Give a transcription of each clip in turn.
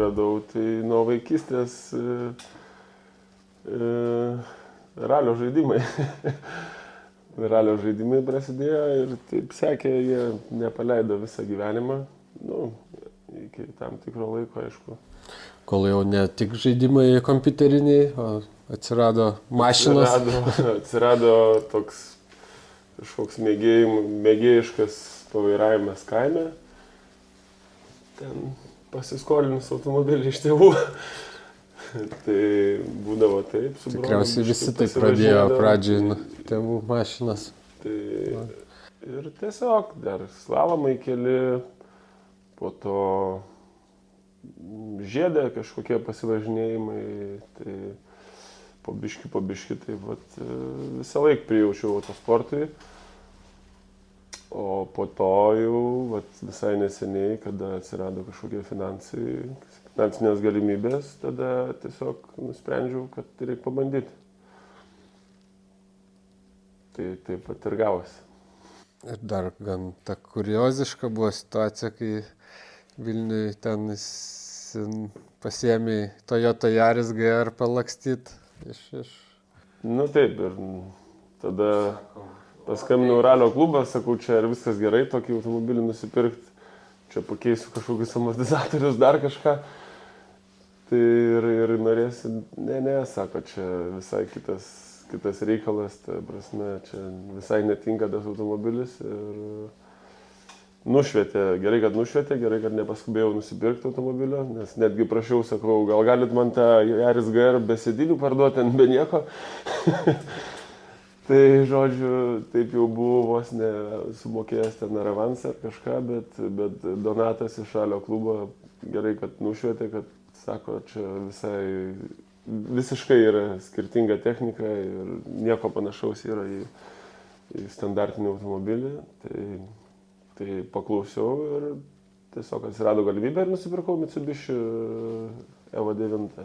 atsiradau, tai nuo vaikystės ralio žaidimai. Ralio žaidimai prasidėjo ir taip sekė, jie nepaleido visą gyvenimą, nu, iki tam tikro laiko, aišku. Kol jau ne tik žaidimai kompiuteriniai, o atsirado mašinos. Atsirado toks kažkoks mėgėjiškas pavairavimas kaime. Ten pasiskolinus automobilį iš tėvų. Tai būdavo taip, su broliu. Tikriausiai visi tai pradėjo pradžiai nuo tėvų mašinas. Tai ir tiesiog dar slalomai keli, po to žiedė kažkokie pasivažinėjimai, tai po biškį, tai vat, visą laiką prijaučiau autosportui. O po to jau vat, visai neseniai, kada atsirado kažkokie finansinės galimybės, tada tiesiog nusprendžiau, kad reikia pabandyti. Tai taip pat ir gavosi. Ir dar gan ta kurioziška buvo situacija, kai Vilniui ten pasiėmė Toyota Yaris GR palakstyt iš... Nu taip, ir tada paskambinau ralio klubą, sakau, čia ir viskas gerai, tokį automobilį nusipirkti, čia pakeisiu kažkokius amortizatorius, dar kažką. Tai ir norėsi, ne, sako, čia visai kitas reikalas, ta prasme, čia visai netinka tas automobilis ir nušvietė, gerai, kad nepaskubėjau nusipirkti automobilio, nes netgi prašiau, sakau, gal galit man tą Yaris GR be sėdinių parduoti, be nieko. Tai, žodžiu, taip jau buvo vos ne sumokėjęs ten ar avansą ar kažką, bet Donatas iš ralio klubo gerai, kad nušvietė, kad sako, čia visiškai yra skirtinga technika ir nieko panašaus yra į standartinį automobilį. Tai paklausiau ir tiesiog atsirado galimybė ir nusipirkau Mitsubishi Evo 9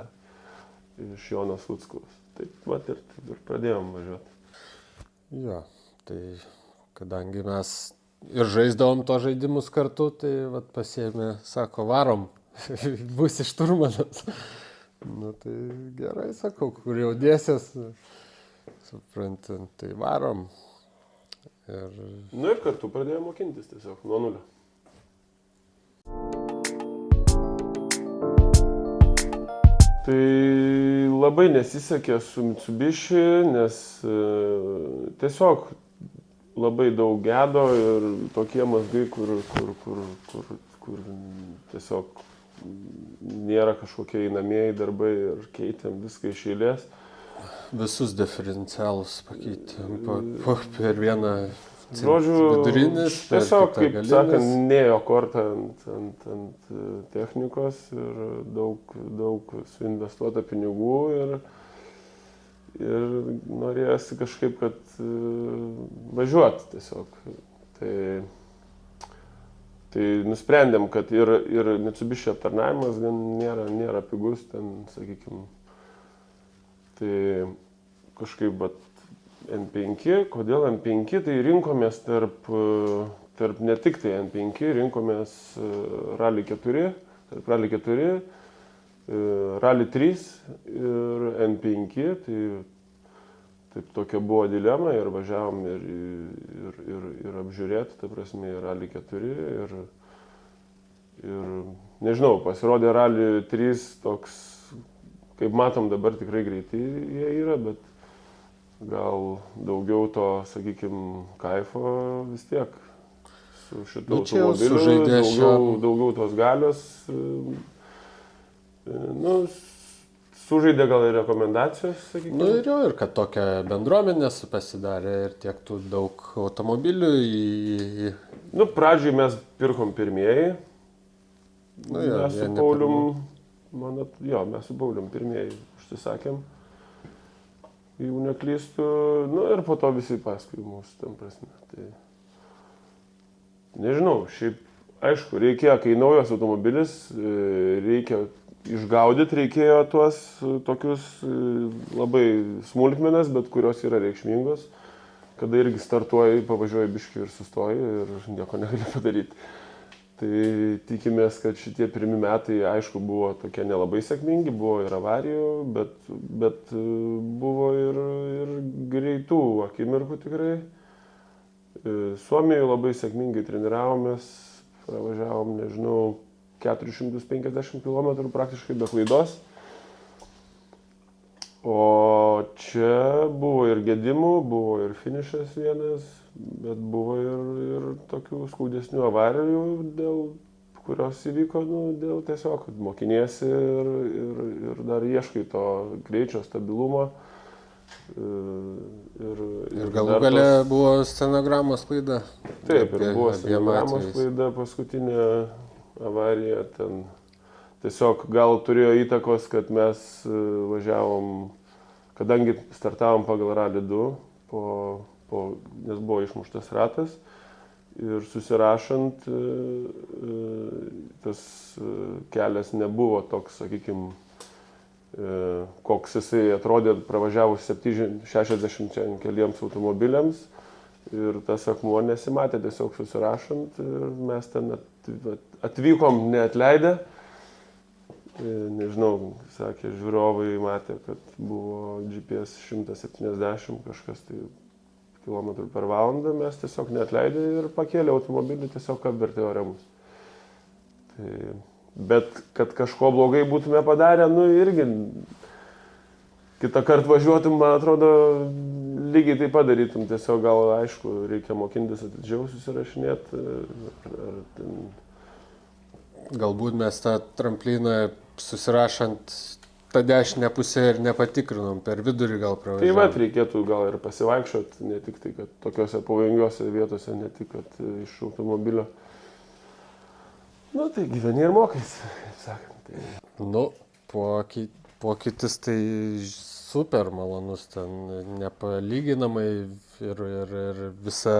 iš Jono Sluckaus. Taip ir pradėjom važiuoti. Jo, tai kadangi mes ir žaisdavom to žaidimus kartu, tai vat pasiėmė, sako, varom, būsi šturmanas. Nu tai gerai, sakau, kur jau dėsies, suprantant, tai varom. Nu ir kartu pradėjome mokintis tiesiog nuo nulio. Tai labai nesisekė su Mitsubishi, nes tiesiog labai daug gedo ir tokie mazgai, kur tiesiog nėra kažkokie einamieji darbai ir keitėm viską iš eilės. Visus diferencialus pakeitėm per vieną vidurinis. Tiesiog, kaip sakant, nėjo kortą ant technikos ir daug suinvestuota pinigų ir norėjosi kažkaip, kad važiuoti tiesiog. Tai nusprendėm, kad ir Mitsubishi aptarnavimas nėra pigus, ten, sakykime, tai kažkaip N5, kodėl N5, tai rinkomės tarp ne tik tai N5, rinkomės Rally 4, tarp Rally 4, Rally 3 ir N5, tai taip tokia buvo dilema ir važiavom ir apžiūrėti, ta prasme, Rally 4 ir nežinau, pasirodė Rally 3 toks, kaip matom dabar tikrai greitai jie yra, bet gal daugiau to, sakykime, kaifo vis tiek su šitu automobiliu, daugiau tos galios, nu, sužaidė gal ir rekomendacijos, sakykime. Nu ir jau, ir kad tokia bendruomenė pasidarė ir tiek tų daug automobilių Nu, pradžiai mes pirkom pirmieji, mes su Paulium, mes su Paulium pirmieji užsisakėm. Jeigu neklystu, nu ir po to visi paskui mūsų tam prasme. Tai nežinau, šiaip, aišku, reikėjo, kai naujas automobilis, reikia išgaudyti, reikėjo tuos tokius labai smulkmenas, bet kurios yra reikšmingos, kada irgi startuoji, pavažiuoji biškį ir sustoji ir nieko negali padaryti. Tai tikimės, kad šitie pirmi metai, aišku, buvo tokie nelabai sėkmingi, buvo ir avarijų, bet buvo ir greitų akimirkų tikrai. Suomijoje labai sėkmingai treniravomės, pravažiavom, nežinau, 450 km praktiškai be klaidos. O čia buvo ir gedimų, buvo ir finišas vienas, bet buvo ir tokių skaudesnių avarijų, dėl kurios įvyko, dėl tiesiog mokiniesi ir dar ieškai to greičio, stabilumo. Ir galų gale buvo scenogramos klaida. Taip, ir buvo scenogramos klaida, paskutinė avarija ten. Tiesiog gal turėjo įtakos, kad mes važiavom, kadangi startavom pagal Rally 2, nes buvo išmuštas ratas ir susirašant tas kelias nebuvo toks, sakykime, koks jisai atrodė pravažiavus 60 keliems automobiliams ir tas akmuo nesimatė tiesiog susirašant ir mes ten atvykom neatleidę. Nežinau, sakė, žiūrovai matė, kad buvo GPS 170 kažkas tai kilometrų per valandą, mes tiesiog neatleidė ir pakėlė automobilį, tiesiog apvertė ore mus. Bet kad kažko blogai būtume padarę, irgi kitą kartą važiuotum, man atrodo, lygiai tai padarytum, tiesiog gal, aišku, reikia mokintis atidžiau susirašinėti. Galbūt mes tą tramplyną susirašant tą dešinę pusę ir nepatikrinom, per vidurį gal pravažiavom. Tai vat reikėtų gal ir pasivaikščioti, ne tik tai, kad tokiuose pavojingiuose vietose, ne tik, kad iš automobilio. Tai gyveni ir mokais, kaip sakant. Pokytis tai super malonus, ten nepalyginamai ir visa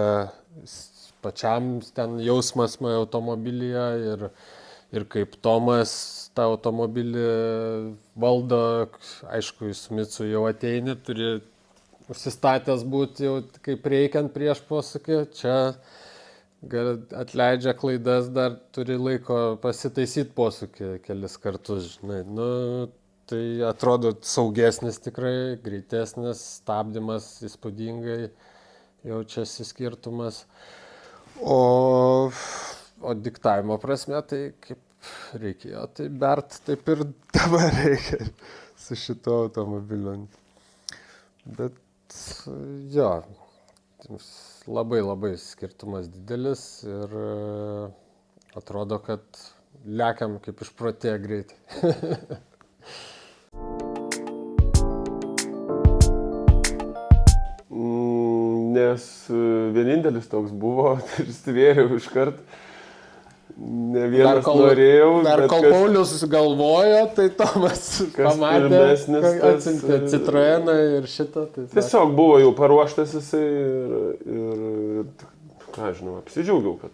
pačiam ten jausmas automobilyje ir kaip Tomas tą automobilį valdo, aišku, su Mitsu jau ateini, turi užsistatęs būti jau kaip reikiant prieš posūkį, čia atleidžia klaidas, dar turi laiko pasitaisyti posūkį kelis kartus, žinai. Tai atrodo saugesnis tikrai, greitesnis, stabdymas įspūdingai, jaučiasi skirtumas. O diktavimo prasme, tai kaip reikėjo, tai bert taip ir dabar reikia su šituo automobiliu. Bet jo, labai skirtumas didelis ir atrodo, kad lekiam kaip išprotėję greitai. Nes vienintelis toks buvo ir stvėriau iškart. Ne vienas norėjau. Dar kol Paulius galvojo, tai Tomas pamatė, atsiuntė Citroeną ir šitą. Tai tiesiog buvo jau paruoštas jisai ir ką žinau, apsidžiaugiau, kad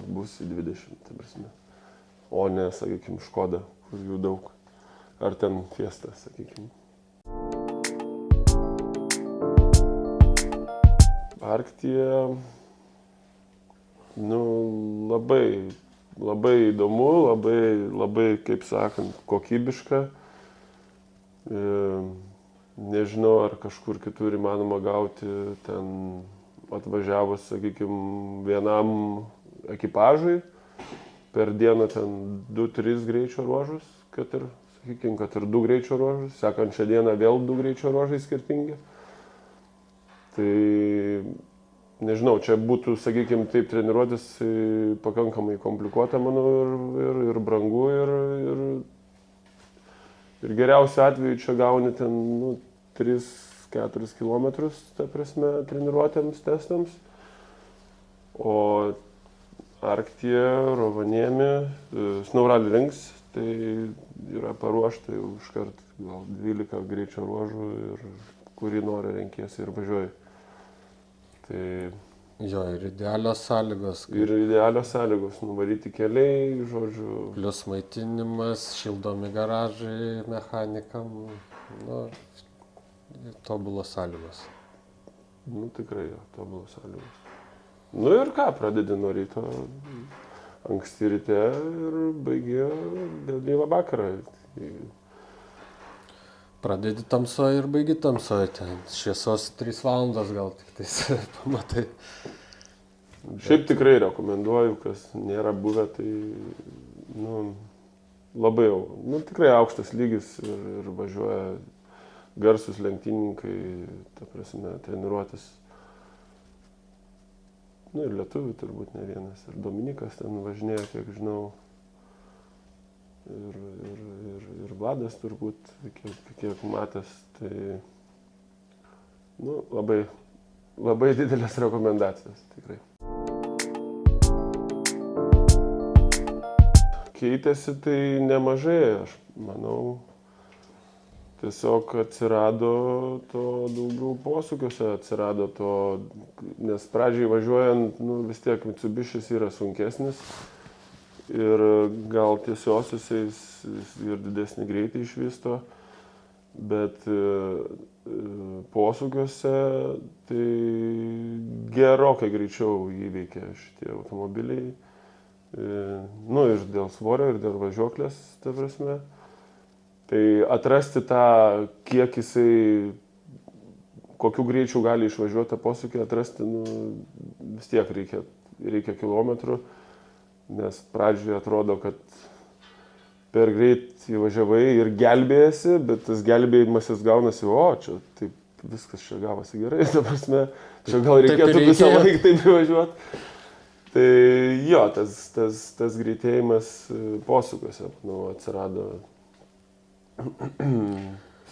bus į 20, ta prasme. O ne, sakykime, Škoda, kur jų daug. Ar ten Fiesta, sakykime. Arktija, labai įdomu, labai, kaip sakant, kokybiška. Nežinau, ar kažkur kitur įmanoma gauti ten atvažiavus, sakykime, vienam ekipažui per dieną ten 2-3 greičio ruožus, kad ir 2 greičio ruožus, sekančią dieną vėl 2 greičio ruožai skirtingi. Tai nežinau, čia būtų, sakykime, taip treniruotis pakankamai komplikuota, manau, ir brangu, ir geriausiu atveju čia gauni ten 3-4 kilometrus, ta prasme, treniruotėms, testams. O Arktija, Rovaniemi, Snow Rally Rinks, tai yra paruošta jau iškart gal 12 greičio ruožų ir kurį nori renkiesi ir važiuoji. Tai jo, ir idealios sąlygos. Ir idealios sąlygos, nuvaryti keliai, žodžiu. Plius maitinimas, šildomi garažai, mechanikam, tobulos sąlygos. Tikrai jo, tobulos sąlygos. Ir ką, pradedi nuo ryto anksti ryte ir baigi vėlyvą vakarą. Pradedi tamsoje ir baigi tamsoje, ten šviesos 3 valandas gal tik tais pamatai. Šiaip tikrai rekomenduoju, kas nėra buvę, tai labai jau, tikrai aukštas lygis ir važiuoja garsus lenktynininkai, ta prasme, treniruotis. Ir lietuvių turbūt ne vienas, ir Dominikas ten važinėjo, kiek žinau. Ir Vladas turbūt, kiek matęs, tai labai didelės rekomendacijos, tikrai. Keitėsi tai nemažai, aš manau, tiesiog atsirado to daugiau posūkiuose, atsirado to, nes pradžiai važiuojant, vis tiek Mitsubishis yra sunkesnis. Ir gal tiesiosiusiais ir didesnį greitį išvysto, bet posūkiuose tai gerokai greičiau įveikia šitie automobiliai. Ir dėl svorio, ir dėl važiuoklės, ta prasme. Tai atrasti tą, kiek jisai, kokiu greičiu gali išvažiuoti tą posūkį, atrasti, vis tiek reikia kilometrų. Nes pradžioje atrodo, kad per greit įvažiavai ir gelbėjasi, bet tas gelbėjimasis gaunasi, čia taip viskas čia gavosi gerai, ta prasme, čia gal reikėtų visą laiką taip įvažiuoti. Tai jo, tas greitėjimas posūkiuose, atsirado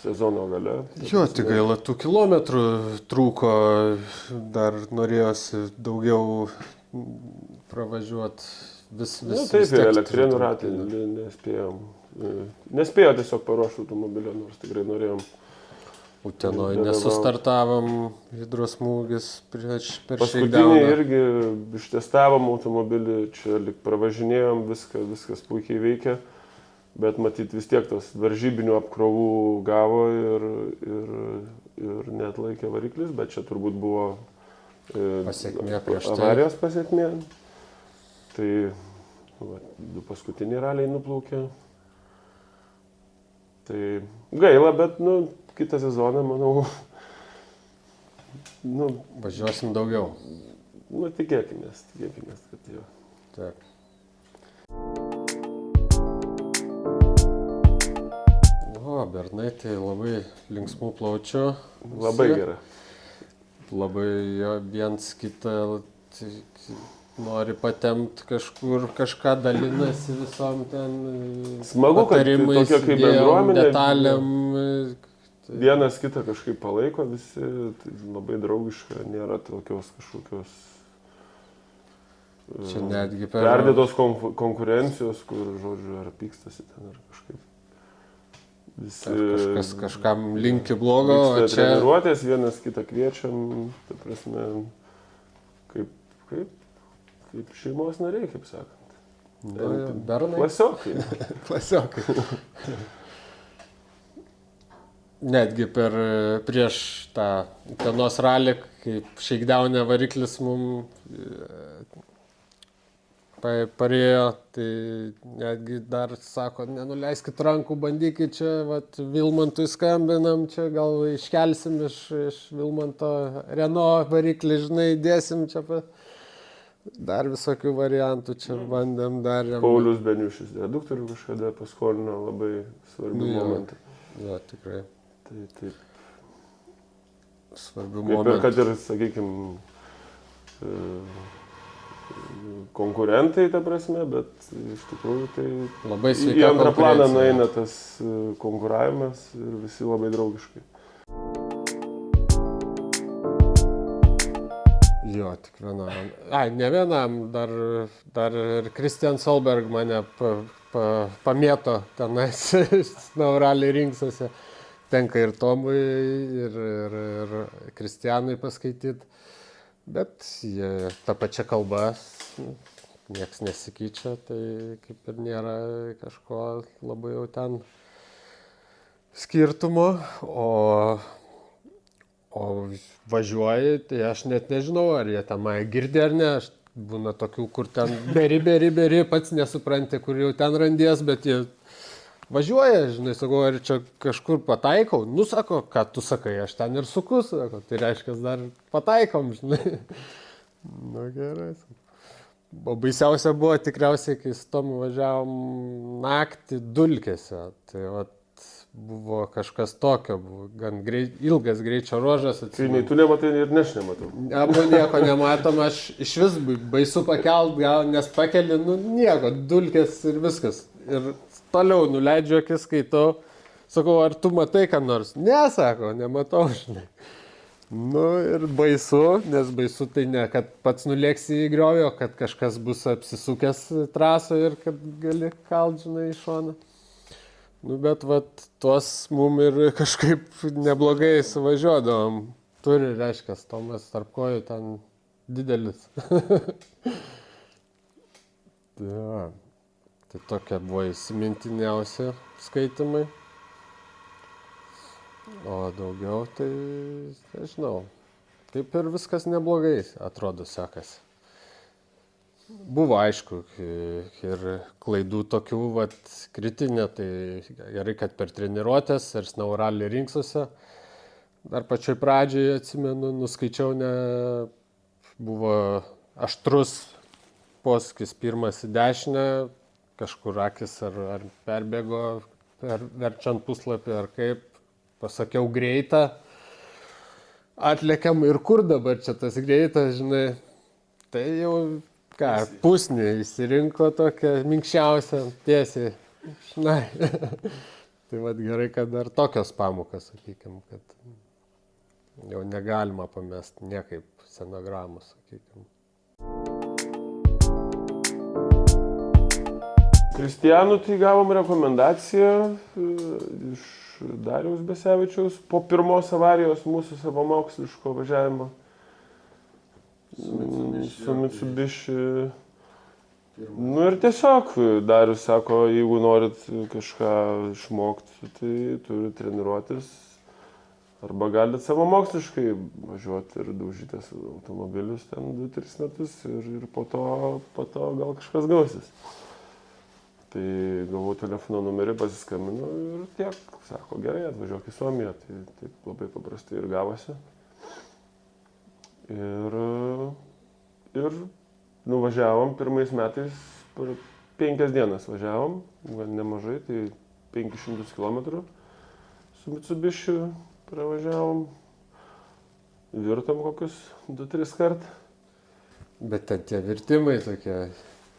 sezono gale. Jo, tik gaila tų kilometrų trūko, dar norėjosi daugiau pravažiuoti. Taip, ir elektrėnų ratai nespėjom. Nespėjo tiesiog paruošti automobilio, nors tikrai norėjom. Utenoje nesustartavom, hidrosmūgis per Šeikdauną. Paskutinį irgi ištestavom automobilį, čia lik pravažinėjom, viskas puikiai veikia, bet matyt vis tiek tos varžybinių apkrovų gavo ir net laikė variklis, bet čia turbūt buvo avarijos pasiekmė. Tai 2 paskutiniai raliai nuplaukė. Tai gaila, bet kitą sezoną, manau, važiuosim daugiau. Tikėkimės, kad jo. Taip. Bernai, tai labai linksmų plaučių. Labai gera. Labai viens kitą nori patempt kažkur, kažką dalinasi visom ten smagu, patarimais, kad tokia kaip bendruomenė, detalėm. Vienas kitą kažkaip palaiko, visi tai labai draugiška, nėra tokios kažkokios čia netgi perdėtos konkurencijos, kur, žodžiu, ar pykstasi ten, ar kažkaip. Visi kažkas kažkam linki blogo, o čia treniruotės, vienas kitą kviečiam, ta prasme, kaip šeimos nariai, kaip sakant. Bernai. Klasiokai. Klasiokai. Netgi prieš tą Utenos ralį, kaip Šeikdaune variklis mum parėjo, tai netgi dar sako, nenuleiskit rankų, bandykit čia, Vilmantui skambinam, čia gal iškelsim iš Vilmanto Renault variklį, žinai, dėsim čia. Dar visokių variantų čia bandėm, darėm. Paulius Beniušis reduktorių kažkada paskolino, labai svarbių momentų. Jo, tikrai. Tai taip. Svarbių momentų. Kaip ir, kad ir, sakykime, konkurentai, ta prasme, bet iš tikrųjų tai labai į antrą planą nueina tas konkuravimas ir visi labai draugiškai. Jo, tik vienam. Ne vienam, dar ir Christian Solberg mane pamėto tenais Nauralį rinksose. Tenka ir Tomui, ir Kristianui paskaityti. Bet jie tą pačią kalbą, nieks nesikeičia, tai kaip ir nėra kažko labai jau ten skirtumo. O važiuoji, tai aš net nežinau, ar jie ten mane girdi ar ne. Aš būna tokių, kur ten beri, pats nesupranti, kur jau ten randies, bet jie važiuoja, žinai, sakau, ar čia kažkur pataikau? Nu, sako, ką tu sakai, aš ten ir suku, sako, tai reiškia, dar pataikom, žinai. Nu, gerai. O baisiausia buvo tikriausiai, kai su Tomu važiavom naktį dulkėse. Tai vat, buvo kažkas tokio, buvo gan ilgas greičio ruožas. Tai nei tu nematai ir aš nematau. Abu nieko nematom, aš iš vis baisu pakelt, gal, nes pakeli, nu nieko, dulkės ir viskas. Ir toliau nuleidžiu akis, skaitau, sakau, ar tu matai ką nors? Ne, sako, nematau, žinai. Nu ir baisu, nes baisu tai ne, kad pats nulėksi į griovį, o kad kažkas bus apsisukęs trasoje ir kad gali kalt, žinai, į šoną. Nu bet vat, tuos mum ir kažkaip neblogai suvažiuodavom. Turi, reiškia, Tomas tarp kojų ten didelis. Tai tokie buvo įsimintiniausi skaitimai. O daugiau tai, nežinau, kaip ir viskas neblogai, atrodo, sekasi. Buvo aišku ir klaidų tokių, vat, kritinė, tai gerai, kad per treniruotės ir snauralį rinksiuose. Dar pačioj pradžiai, atsimenu, nuskaičiau, buvo aštrus posūkis pirmas į dešinę, kažkur akis ar perbėgo, verčiant puslapį ar kaip. Pasakiau greitą, atlėkiam ir kur dabar čia tas greitas, žinai, tai jau, ką, pusnį įsirinko tokią minkščiausią, tiesiai, žinai. Tai vad gerai, kad dar tokios pamokas, sakykim, kad jau negalima pamesti niekaip scenogramos, sakykim. Kristijanų tai gavom rekomendaciją iš Dariaus Besevičiaus po pirmos avarijos mūsų savamoksliško važiavimo su Mitsubishi. Nu ir tiesiog Darius sako, jeigu norit kažką išmokti, tai turi treniruotis arba galit savamoksliškai važiuoti ir daužytis automobilius ten 2-3 metus ir po to gal kažkas gausis. Tai gavau telefono numerį, pasiskambinu ir tiek, sako, gerai, atvažiuok į Suomiją, tai taip labai paprastai ir gavosi. Ir nuvažiavom pirmais metais, per 5 dienas važiavom, gan nemažai, tai 500 km su Mitsubishi pravažiavom, virtom kokius 2-3 kartą. Bet ten tie virtimai tokie...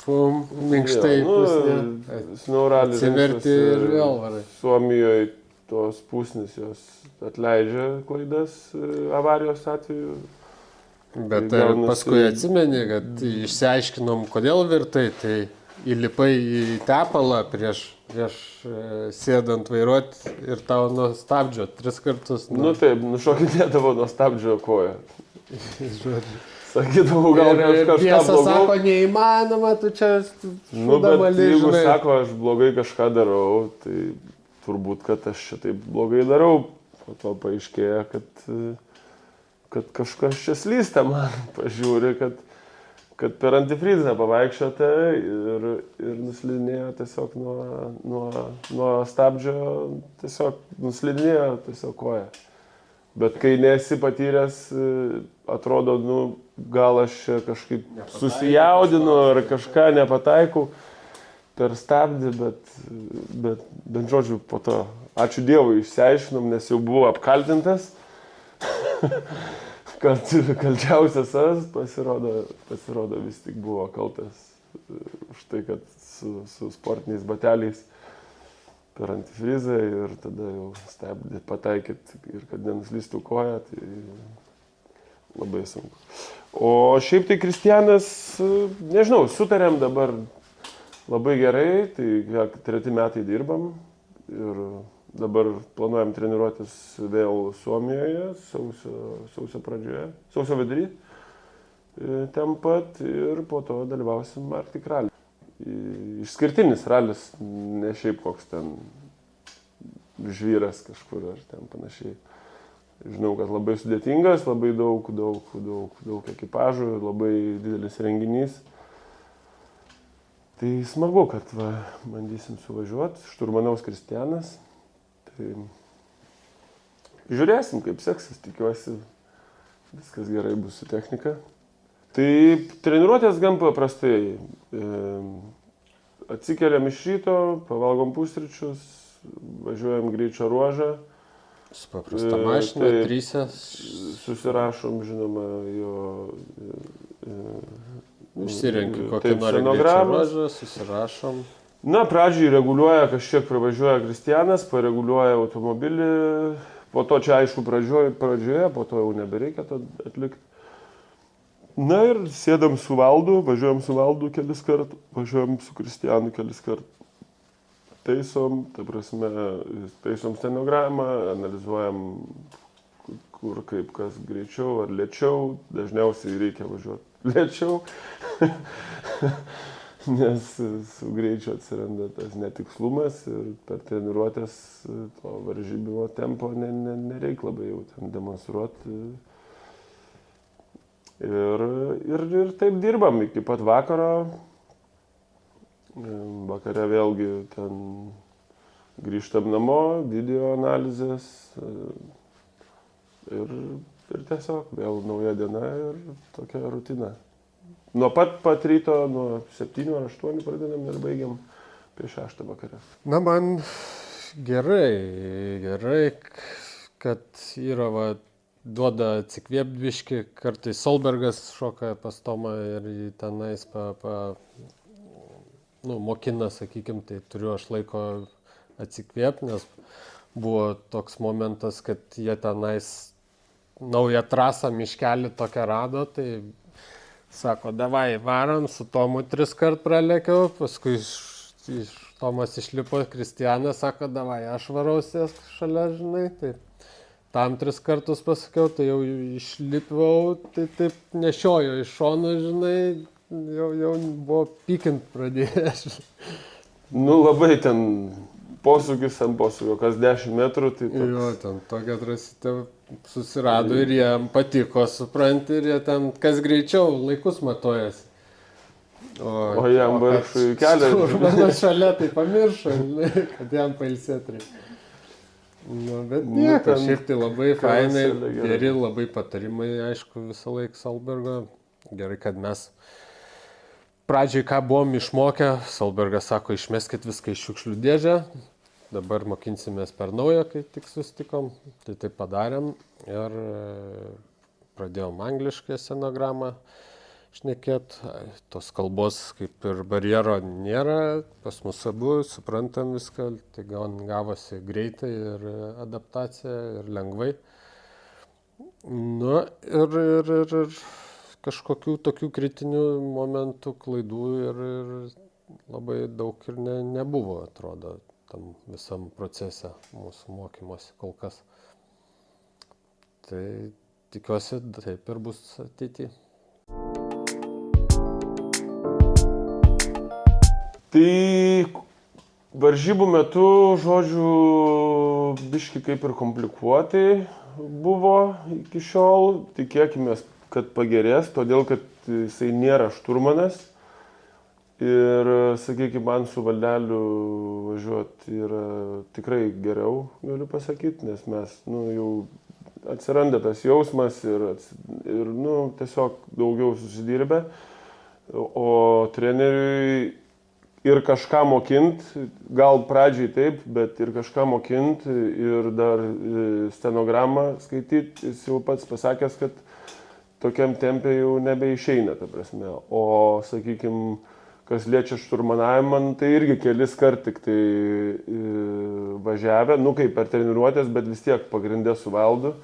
Pum, minkštai pusnė. Snauralis. Atsiverti ir vėl varai. Suomijoje tos pusnės jos atleidžia klaidas avarijos atveju. Bet tai paskui atsimeni, kad išsiaiškinom, kodėl virtai, tai įlipai į tepalą prieš sėdant vairuoti ir tau nuo stabdžio 3 kartus. Nu taip, nušokinėdavo nuo stabdžio koją. Sakydavau, gal kažką tiesa blogai. Sako, neįmanoma, tu čia bet jeigu sako, aš blogai kažką darau, tai turbūt, kad aš čia taip blogai darau. Po to paaiškėja, kad kažkas čia slysta man. Pažiūri, kad per antifrizą pavaikščiote ir nuslidinėjo tiesiog nuo stabdžio, tiesiog nuslidinėjo tiesiog koja. Bet kai nesi patyręs, atrodo, gal aš čia kažkaip susijaudinu ar kažką nepataikau per stabdį, bet žodžiu, po to, ačiū Dievui, išsiaiškinom, nes jau buvau apkaltintas, kad kalčiausias pasirodo vis tik buvo kaltas už tai, kad su sportiniais bateliais per antifrizą ir tada jau stabdį pataikyt ir kad nenuslystų koja, tai labai sunku. O šiaip tai Kristijanas, nežinau, sutarėm dabar labai gerai, tai 3 metai dirbam ir dabar planuojam treniruotis vėl Suomijoje, sausio pradžioje, sausio vidury, ten pat ir po to dalyvausim Arctic Rally. Išskirtinis ralis, ne šiaip koks ten žvyras kažkur ar ten panašiai. Žinau, kad labai sudėtingas, labai daug ekipažų, labai didelis renginys. Tai smagu, kad bandysim suvažiuoti. Šturmanaus Kristianas. Tai žiūrėsim, kaip seksis, tikiuosi, viskas gerai bus su technika. Tai treniruotės gan paprastai. Atsikeliam iš ryto, pavalgom pusryčius, važiuojam greičio ruožą. Su paprasta mašina, trysia. Susirašom, žinoma, jo... Užsirenki kokį nori greičio ruožą, susirašom. Na, pradžiai reguliuoja, kažkiek pravažiuoja Kristianas, pareguliuoja automobilį. Po to čia, aišku, pradžioje, po to jau nebereikia to atlikti. Na ir sėdam su Valdu, važiuojam su Valdu kelis kartų, važiuojam su Kristianu kelis kartų. Taisom, taisom stenogramą, analizuojam, kur kaip kas greičiau ar lėčiau. Dažniausiai reikia važiuoti lėčiau, nes su greičiu atsiranda tas netikslumas ir per treniruotės to varžybimo tempo nereikia labai jau ten demonstruoti. Ir taip dirbam iki pat vakaro. Vakare vėlgi ten grįžtam namo, video analizės ir tiesiog vėl nauja diena ir tokia rutina. Nuo pat ryto, nuo 7 ar 8 pradedam ir baigiam apie 6 vakare. Na, man gerai, kad yra duoda atsikvėpdviški, kartais Solbergas šoka pas Tomą ir jį tenais mokina, sakykim, tai turiu aš laiko atsikvėpti, nes buvo toks momentas, kad jie tenais naują trasą miškelį tokią rado, tai sako, davai, varom, su Tomu 3 kart pralėkiau, paskui Tomas išlipo, Kristianas sako, davai, aš varausies šalia, žinai, tai tam 3 kartus pasakiau, tai jau išlipau, tai taip nešiojo iš šono, žinai, jau buvo pykint pradėjęs. Nu, labai ten posūkis ant posūkio, kas 10 metrų, tai toks... Jo, ten tokia trasytė susirado ir jiem patiko, supranti, ir jie ten kas greičiau laikus matuojasi. O jam vargšui kelią. Mano šalia tai pamiršo, kad jam pailsėti reikia. Nu, bet nieko, šiaip tai labai fainai, geri labai patarimai, aišku, visą laiką Solbergo. Gerai, kad mes pradžiai, ką buvom išmokę, Solbergas sako, išmeskit viską iš šiukšlių dėžę. Dabar mokinsimės per naują, kai tik susitikom. Tai taip padarėm ir pradėjom angliškai scenogramą šnekėt. Tos kalbos kaip ir barjero nėra. Pas mus abu suprantam viską. Tai gavosi greitai ir adaptacija ir lengvai. Nu ir kažkokių tokių kritinių momentų, klaidų ir labai daug ir nebuvo, atrodo, tam visam procese mūsų mokymosi kol kas. Tai tikiuosi, taip ir bus ateityje. Tai varžybų metu, žodžiu, biški kaip ir komplikuotai buvo iki šiol. Tikėkimės, kad pagerės, todėl kad jisai nėra šturmanas. Ir, sakykime, man su Valdeliu važiuoti yra tikrai geriau, galiu pasakyti, nes mes, jau atsiranda tas jausmas ir tiesiog daugiau susidirbę. O treneriui ir kažką mokint, gal pradžiai taip, bet ir kažką mokint ir dar stenogramą skaityti, jis jau pats pasakęs, kad tokiam tempė jau nebeišeina, ta prasme. O, sakykime, kas liečia šturmanavimą, tai irgi kelis kart tik tai važiavę, kaip per treniruotės, bet vis tiek pagrindė su Valdu.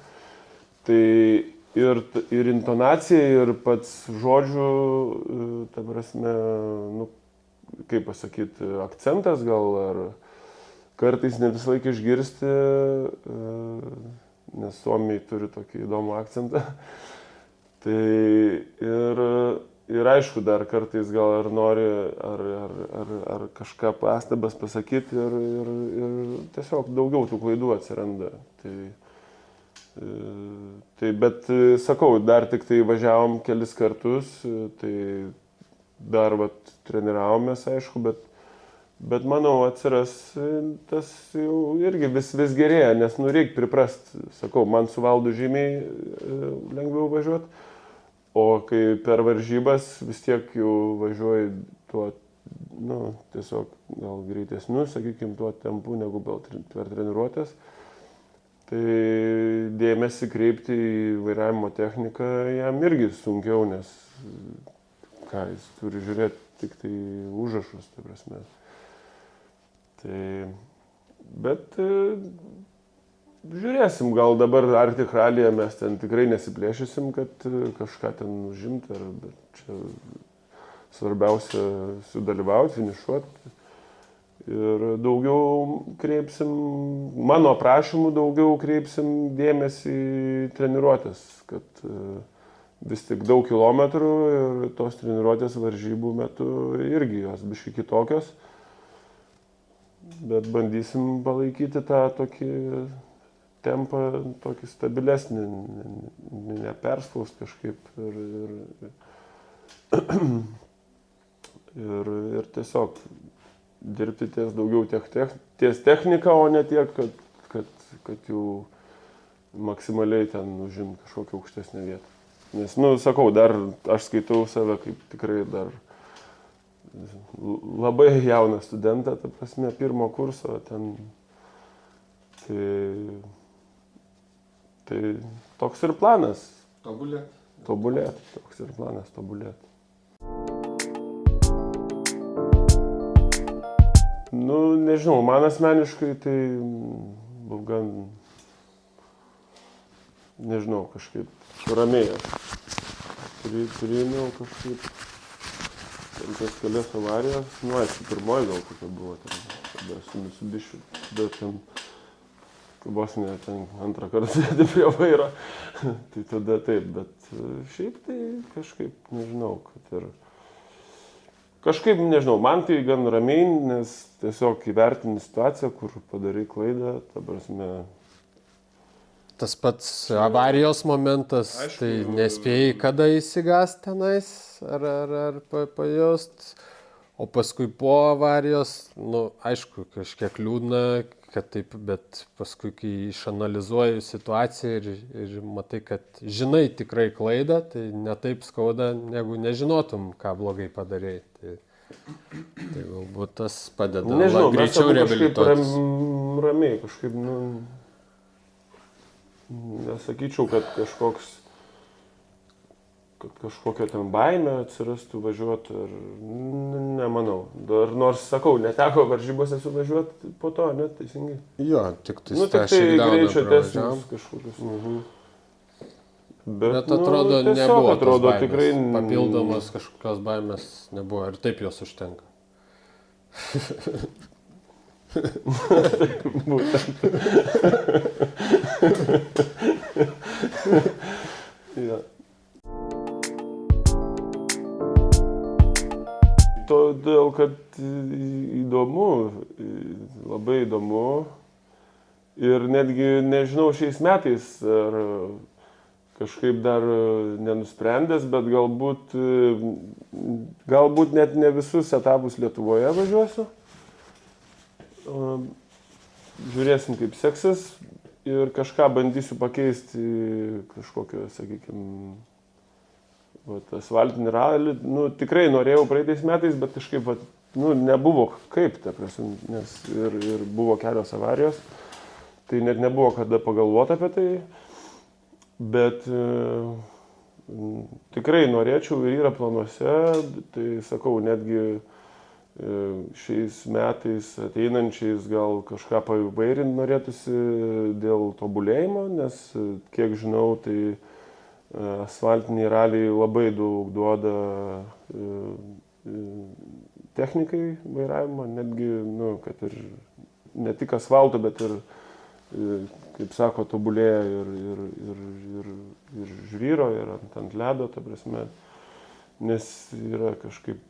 Tai ir intonacija, ir pats žodžių, ta prasme, kaip pasakyti, akcentas gal, ar kartais ne visą laiką išgirsti, nes suomiai turi tokį įdomų akcentą. Tai ir aišku, dar kartais gal ar nori, ar kažką pastabas pasakyti ir tiesiog daugiau tų klaidų atsiranda. Tai Tai bet sakau, dar tik tai važiavom kelis kartus, tai dar treniravomės, aišku, bet manau atsiras tas jau irgi vis gerėja, nes reikia priprast, sakau, man su Valdu žymiai lengviau važiuoti, o kai per varžybas vis tiek jau važiuoji tuo, tiesiog gal greitesniu, sakykime, tuo tempu negu per treniruotės. Tai dėmesį kreipti į vairavimo techniką jam irgi sunkiau, nes jis turi žiūrėti tik tai užrašus, tai prasme. Tai, bet žiūrėsim, gal dabar Arctic Rallyje mes ten tikrai nesiplėšysim, kad kažką ten užimti, bet čia svarbiausia sudalyvauti, finišuoti. Ir daugiau kreipsim, mano prašymų daugiau kreipsim dėmesį į treniruotės, kad vis tik daug kilometrų ir tos treniruotės varžybų metu irgi jos biškai kitokios. Bet bandysim palaikyti tą tokį tempą, tokį stabilesnį, neperspaust kažkaip ir tiesiog dirbti ties daugiau ties technika, o ne tiek, kad jau maksimaliai ten užimti kažkokią aukštesnę vietą. Nes, sakau, dar aš skaitau save kaip tikrai dar labai jauną studentą, ta prasme, pirmo kurso ten. Tai toks ir planas. Tobulėt, toks ir planas tobulėt. Nežinau, man asmeniškai tai gan, nežinau, kažkaip ramiai aš turėjau kažkaip tas kelias avarijas, aišku, pirmoji gal kokia buvo ten, tada su Mitsubishi, bet ten, vos ne ten antrą kartą sėdi prie vairo, tai tada taip, bet šiaip tai kažkaip, nežinau, kad ir kažkaip, nežinau, man tai gan ramiai, nes tiesiog įvertini situaciją, kur padarai klaidą, ta prasme. Tas pats avarijos momentas, aišku, tai nespėjai kada įsigąsti tenais, ar pajaust, o paskui po avarijos, aišku, kažkiek liūdna, kad taip, bet paskui, kai išanalizuoji situaciją ir matai, kad žinai tikrai klaidą, tai netaip skauda, negu nežinotum, ką blogai padarei. Tai galbūt tas padeda greičiau reabilituotis. Ramiai, kažkaip, nesakyčiau, kad kažkokia ten baimė atsirastų važiuoti, nemanau. Dar nors, sakau, neteko varžybose suvažiuoti po to, net teisingai. Jo, tik tai greičio testus kažkokius. Bet atrodo, nebuvo atrodo tikrai papildomos kažkokios baimės nebuvo ir taip jos užtenka. Būtent. Ja. Todėl, kad įdomu, labai įdomu ir netgi nežinau šiais metais ar kažkaip dar nenusprendęs, bet galbūt net ne visus etapus Lietuvoje važiuosiu. Žiūrėsim, kaip seksis ir kažką bandysiu pakeisti kažkokio, sakykime, asfaltinį ralį. Tikrai norėjau praeitais metais, bet kažkaip nebuvo kaip, ta prasme, nes ir buvo kelios avarijos, tai net nebuvo kada pagalvoti apie tai. Bet tikrai norėčiau ir yra planuose, tai sakau, netgi šiais metais ateinančiais gal kažką paįvairinti norėtųsi dėl tobulėjimo, nes kiek žinau, tai asfaltiniai raliai labai daug duoda technikai vairavimo, netgi, kad ir ne tik asfalto, bet ir kaip sako, tobulėja ir žvyro, ir ant ledo, ta prasme, nes yra kažkaip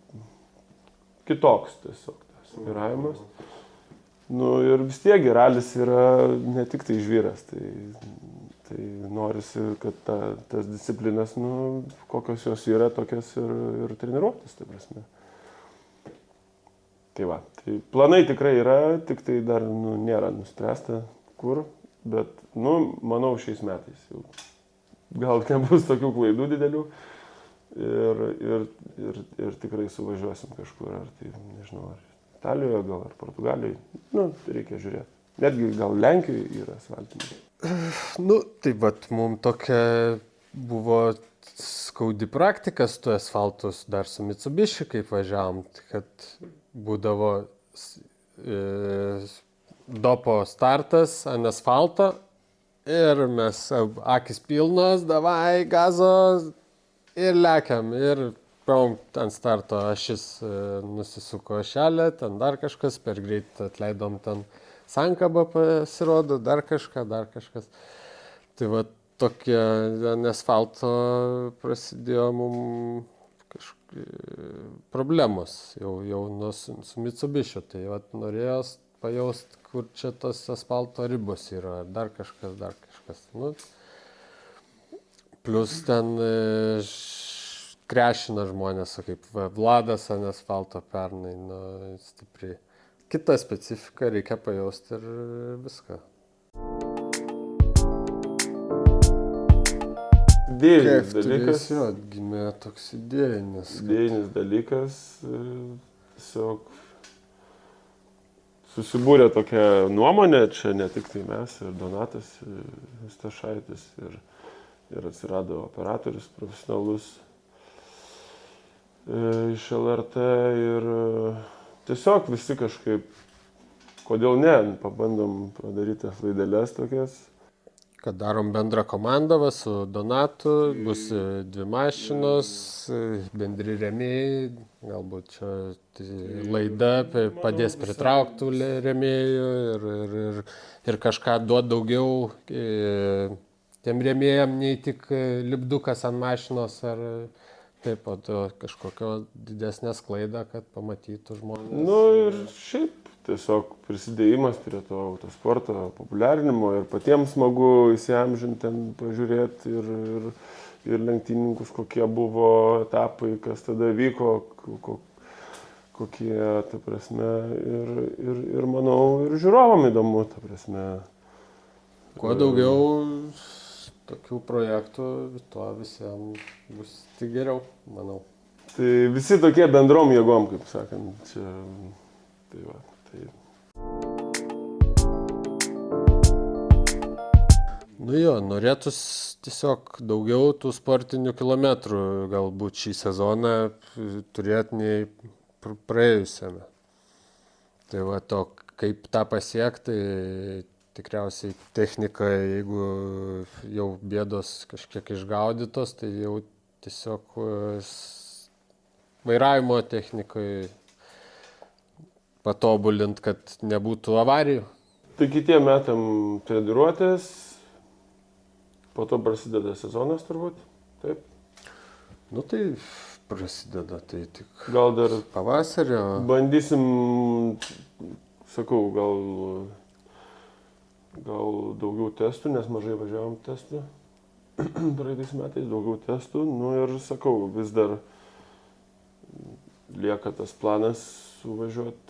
kitoks tiesiog tas vairavimas. Ir vis tiek ralis yra ne tik tai žvyras, Tai norisi, kad tas disciplinas, nu, kokios jos yra, tokias ir treniruotis, tai prasme. Tai va, tai planai tikrai yra, tik tai dar nu, nėra nuspręsta kur, bet, nu, manau, šiais metais jau gal nebus tokių klaidų didelių ir tikrai suvažiuosim kažkur, ar tai, nežinau, ar Italijoje, gal ar Portugalijoje, nu, tai reikia žiūrėti. Netgi gal Lenkijoje yra asfaltinė. Nu, tai vat, mums tokia buvo skaudi praktika su tuo asfaltus dar su Mitsubishi, kaip važiavom, kad būdavo dopo startas ant asfalto ir mes akis pilnos, davai, gazo ir lekiam. Ir ant starto ašis nusisuko ašelė, ten dar kažkas, per greit atleidom ten sankabą pasirodo, dar kažkas. Tai va tokie ant asfalto prasidėjo mums problemos jau su Mitsubishi. Tai va norėjos pajaust, kur čia tos asfalto ribos yra, dar kažkas. Nu, plus ten krešina žmonės, kaip Vladas ant asfalto pernai, nu, stipriai. Kita specifika, reikia pajausti ir viską. Idėjinis dalykas. Jo, gimė toks idėjinis. Idėjinis dalykas, tiesiog susibūrė tokia nuomonė, čia ne tik tai mes, ir Donatas Stašaitis, ir atsirado operatorius profesionalus iš LRT ir tiesiog visi kažkaip, kodėl ne, pabandom padaryti tas laideles tokias. Kad darom bendrą komandą su Donatu, bus 2 mašinos, bendri rėmėjai, galbūt čia laida padės pritrauktų rėmėjų ir kažką duot daugiau tiem rėmėjam, nei tik lipdukas ant mašinos ar taip pat kažkokio didesnės klaidą, kad pamatytų žmonės. Nu ir šiaip tiesiog prisidėjimas prie to autosporto populiarinimo ir patiems smagu įsiamžinti ten pažiūrėti ir lenktynininkus, kokie buvo etapai, kas tada vyko, kokie, ta prasme, ir manau, ir žiūrovam įdomu, ta prasme. Kuo daugiau tokių projektų, tuo visiems bus tik geriau, manau. Tai visi tokie bendrom jėgom, kaip sakant, čia, tai va, tai. Nu jo, norėtus tiesiog daugiau tų sportinių kilometrų galbūt šį sezoną turėti nei praėjusiame. Tai va to, kaip tą pasiekti, tikriausiai technika, jeigu jau bėdos kažkiek išgaudytos, tai jau tiesiog vairavimo technikai patobulint, kad nebūtų avarijų. Tai kitiem metam treniruotės, po to prasideda sezonas turbūt, taip? Nu tai prasideda, tai tik gal dar pavasario. Bandysim, sakau, gal daugiau testų, nes mažai važiavom testų praeitais metais, daugiau testų. Nu ir sakau, vis dar lieka tas planas suvažiuot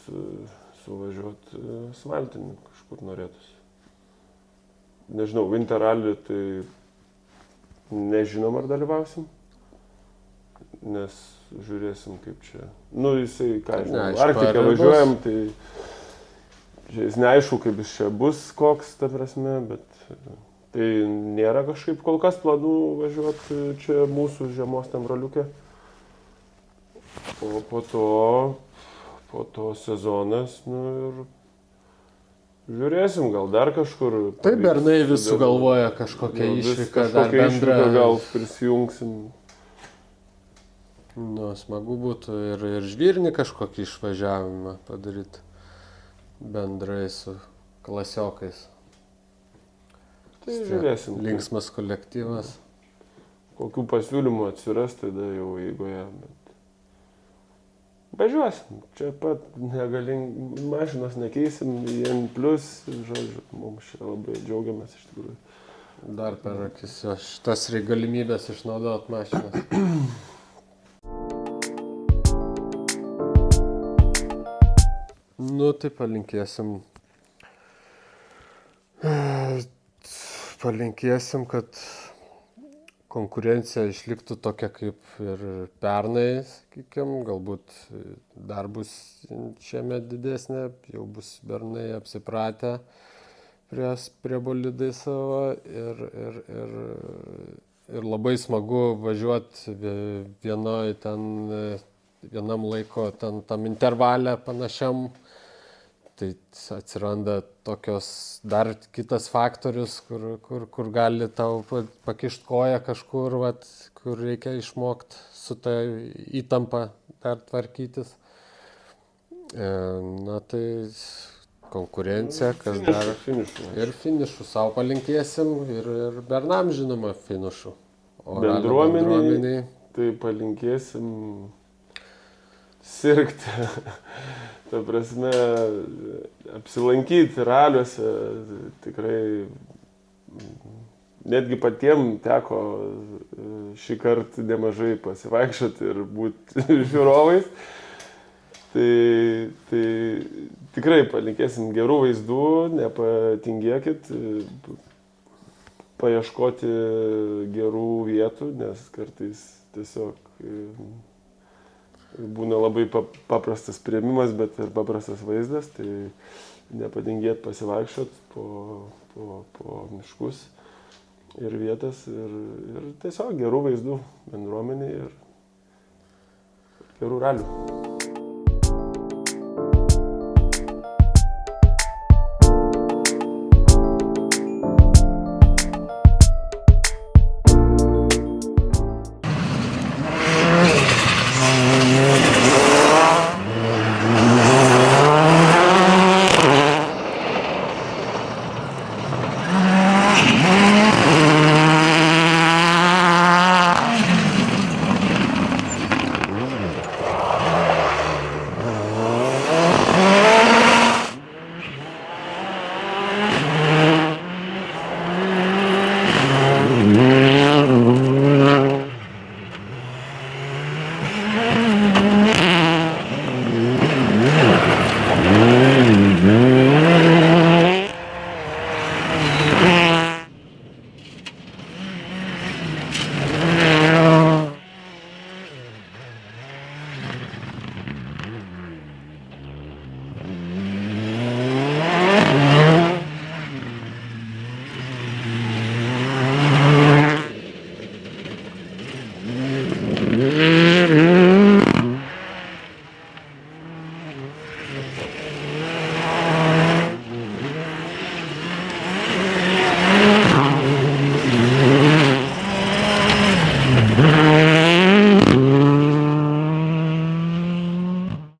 asfaltinį, kažkur norėtųsi. Nežinau, Winter Rally tai nežinom, ar dalyvausim, nes žiūrėsim kaip čia. Nu jisai, ką žinau, Arktiką važiuojam, tai jis neaišku, kaip jis čia bus, koks, ta prasme, bet tai nėra kažkaip kol kas planų važiuoti čia mūsų žiemos tembraliuke. O po to sezonas, nu ir žiūrėsim, gal dar kažkur. Taip, bernai vis sugalvoja kažkokią išvyką, dar bendrą. Gal prisijungsim. Nu, smagu būtų ir žvyrnį kažkokį išvažiavimą padaryti bendrai su klasiokais. Tai žiūrėsim. Linksmas kolektyvas. Kokių pasiūlymų atsiras tada jau eigoje, bet važiuosim. Čia pat mašinos nekeisim, N+, žodžiu, mums čia labai džiaugiamės iš tikrųjų. Dar per akis jo šitas galimybės išnaudot mašinas. Nu, tai palinkėsim, kad konkurencija išliktų tokia kaip ir pernai, sakykime, galbūt dar bus šiemet didesnė, jau bus bernai apsipratę prie bolidai savo ir labai smagu važiuoti vienam laiko tam intervale panašiam. Tai atsiranda tokios dar kitas faktorius, kur gali tau pakišt koją kažkur, kur reikia išmokti su ta įtampa dar tvarkytis. Na tai konkurencija, kas dar. Ir finišų savo palinkėsim ir bernam žinoma finišų. O Bendruomeniai tai palinkėsim sirgti. Ta prasme, apsilankyti raliuose, tikrai netgi patiem teko šį kartą nemažai pasivaikščioti ir būti žiūrovais. Tai tikrai palinkėsim gerų vaizdų, nepatingėkit, paieškoti gerų vietų, nes kartais tiesiog būna labai paprastas priėmimas, bet ir paprastas vaizdas, tai nepatingėt pasivaikščiot po miškus ir vietas ir tiesiog gerų vaizdų bendruomeniai ir gerų ralių.